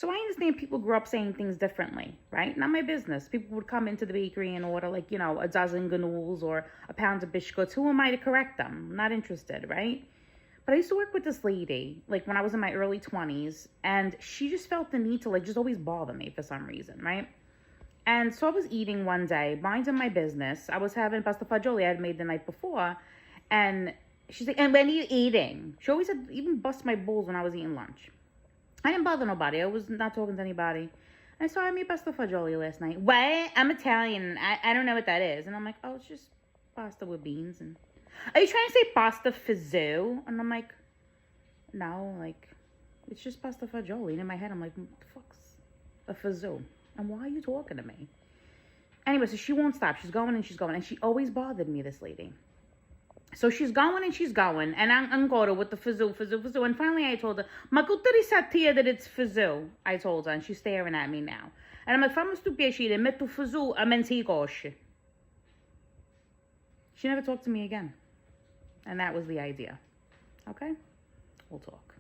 So I understand people grew up saying things differently, right? Not my business. People would come into the bakery and order like, a dozen gnules or a pound of biscuits. Who am I to correct them? I'm not interested, right? But I used to work with this lady, like when I was in my early 20s, and she just felt the need to like just always bother me for some reason, right? And so I was eating one day, minding my business. I was having pasta fagioli I had made the night before, and she's like, and when are you eating? She always had even bust my balls when I was eating lunch. I didn't bother nobody. I was not talking to anybody. And so I made pasta fagioli last night. What? I'm Italian. I don't know what that is. And I'm like, oh, it's just pasta with beans. And are you trying to say pasta Fazoo? And I'm like, no, like, it's just pasta fagioli. And in my head, I'm like, what the fuck's a Fazoo? And why are you talking to me? Anyway, so she won't stop. She's going and she's going. And she always bothered me, this lady. So she's going and she's going. And I'm going with the Fazoo. And finally I told her, Makutari satia that it's Fazoo. I told her. And she's staring at me now. And I'm like, fammi stu piacere, metto Fazoo a mezzo cosce. She never talked to me again. And that was the idea. Okay? We'll talk.